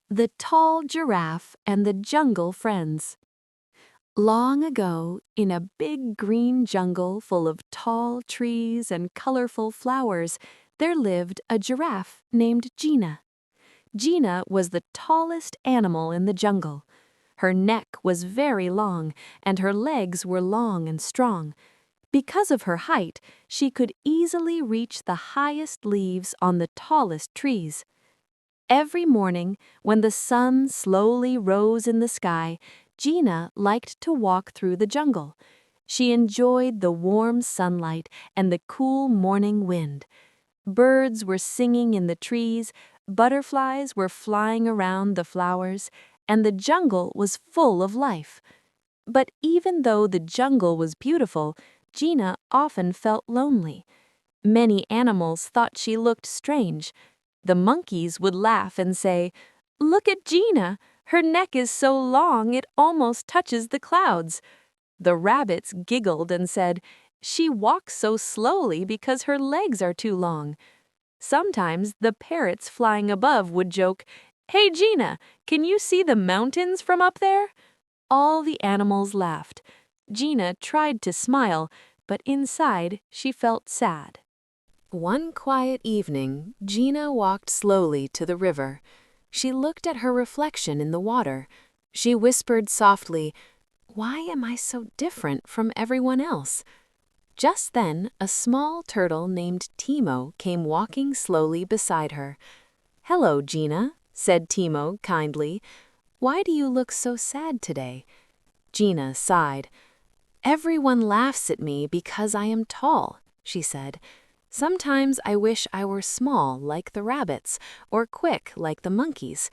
The Tall Giraffe and the Jungle Friends. Long ago, in a big green jungle full of tall trees and colorful flowers, there lived a giraffe named Gina. Gina was the tallest animal in the jungle. Her neck was very long, and her legs were long and strong. Because of her height, she could easily reach the highest leaves on the tallest trees. Every morning, when the sun slowly rose in the sky, Gina liked to walk through the jungle. She enjoyed the warm sunlight and the cool morning wind. Birds were singing in the trees, butterflies were flying around the flowers, and the jungle was full of life. But even though the jungle was beautiful, Gina often felt lonely. Many animals thought she looked strange. The monkeys would laugh and say, "Look at Gina! Her neck is so long it almost touches the clouds." The rabbits giggled and said, "She walks so slowly because her legs are too long." Sometimes the parrots flying above would joke, "Hey Gina, can you see the mountains from up there?" All the animals laughed. Gina tried to smile, but inside she felt sad. One quiet evening, Gina walked slowly to the river. She looked at her reflection in the water. She whispered softly, "Why am I so different from everyone else?" Just then, a small turtle named Timo came walking slowly beside her. "Hello, Gina," said Timo kindly. "Why do you look so sad today?" Gina sighed. "Everyone laughs at me because I am tall," she said. "Sometimes I wish I were small like the rabbits or quick like the monkeys."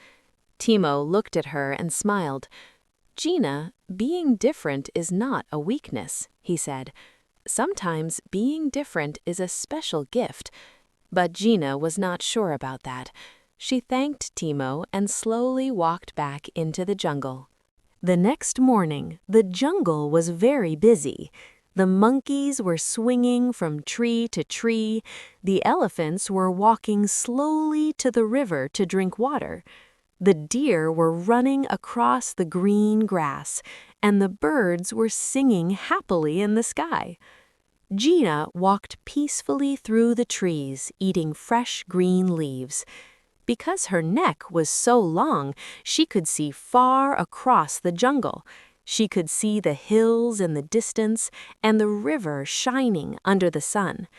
Timo looked at her and smiled. "Gina, being different is not a weakness," he said. "Sometimes being different is a special gift." But Gina was not sure about that. She thanked Timo and slowly walked back into the jungle. The next morning, the jungle was very busy. The monkeys were swinging from tree to tree. The elephants were walking slowly to the river to drink water. The deer were running across the green grass, and the birds were singing happily in the sky. Gina walked peacefully through the trees, eating fresh green leaves. Because her neck was so long, she could see far across the jungle. She could see the hills in the distance and the river shining under the sun.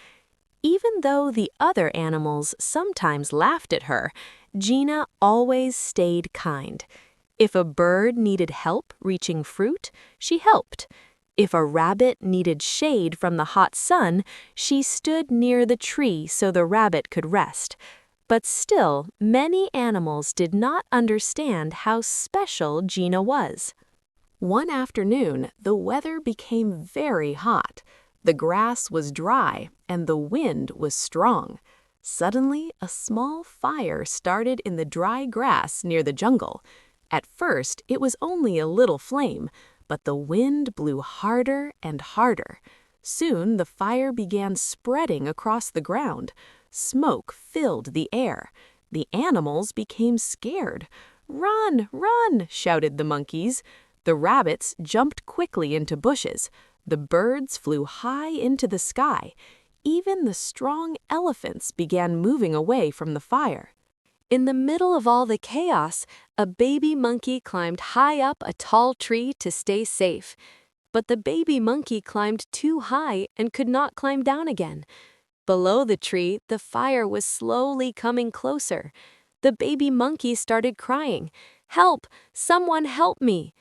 Even though the other animals sometimes laughed at her, Gina always stayed kind. If a bird needed help reaching fruit, she helped. If a rabbit needed shade from the hot sun, she stood near the tree so the rabbit could rest. But still, many animals did not understand how special Gina was. One afternoon, the weather became very hot. The grass was dry, and the wind was strong. Suddenly, a small fire started in the dry grass near the jungle. At first, it was only a little flame, but the wind blew harder and harder. Soon, the fire began spreading across the ground. Smoke filled the air. The animals became scared. "Run, run!" shouted the monkeys. The rabbits jumped quickly into bushes. The birds flew high into the sky. Even the strong elephants began moving away from the fire. In the middle of all the chaos, a baby monkey climbed high up a tall tree to stay safe. But the baby monkey climbed too high and could not climb down again. Below the tree, the fire was slowly coming closer. The baby monkey started crying, "Help! Someone help me!"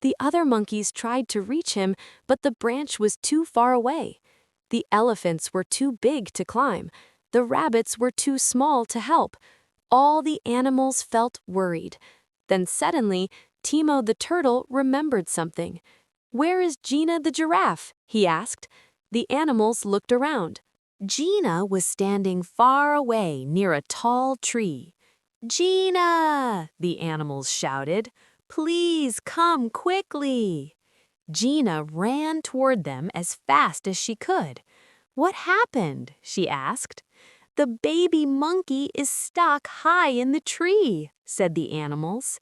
The other monkeys tried to reach him, but the branch was too far away. The elephants were too big to climb. The rabbits were too small to help. All the animals felt worried. Then suddenly, Timo the turtle remembered something. "Where is Gina the giraffe?" he asked. The animals looked around. Gina was standing far away near a tall tree. "Gina!" the animals shouted. "Please come quickly." Gina ran toward them as fast as she could. "What happened?" she asked. "The baby monkey is stuck high in the tree," said the animals.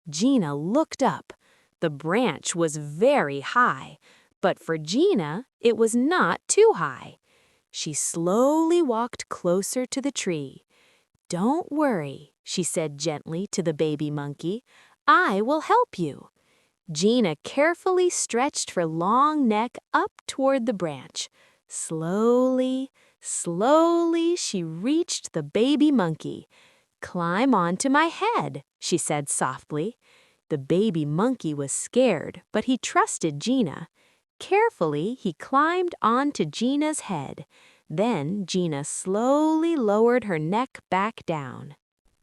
Gina looked up. The branch was very high, but for Gina, it was not too high. She slowly walked closer to the tree. "Don't worry," she said gently to the baby monkey. "I will help you." Gina carefully stretched her long neck up toward the branch. Slowly, slowly, she reached the baby monkey. "Climb onto my head," she said softly. The baby monkey was scared, but he trusted Gina. Carefully, he climbed onto Gina's head. Then Gina slowly lowered her neck back down.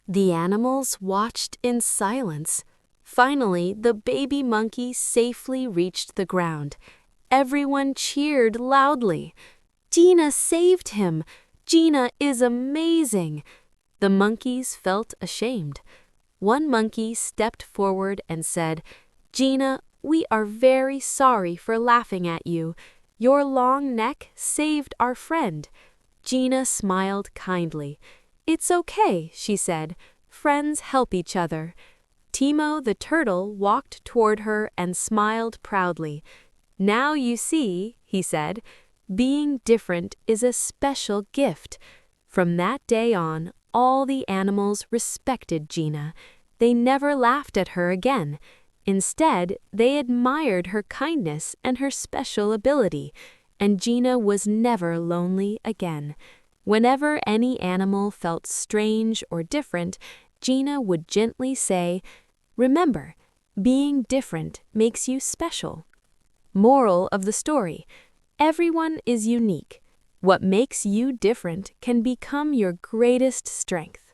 The animals watched in silence. Finally, the baby monkey safely reached the ground. Everyone cheered loudly. "Gina saved him! Gina is amazing!" The monkeys felt ashamed. One monkey stepped forward and said, "Gina, we are very sorry for laughing at you. Your long neck saved our friend." Gina smiled kindly. "It's okay," she said. "Friends help each other." Timo the turtle walked toward her and smiled proudly. "Now you see," he said, "being different is a special gift." From that day on, all the animals respected Gina. They never laughed at her again. Instead, they admired her kindness and her special ability, and Gina was never lonely again. Whenever any animal felt strange or different, Gina would gently say, "Remember, being different makes you special." Moral of the story: everyone is unique. What makes you different can become your greatest strength.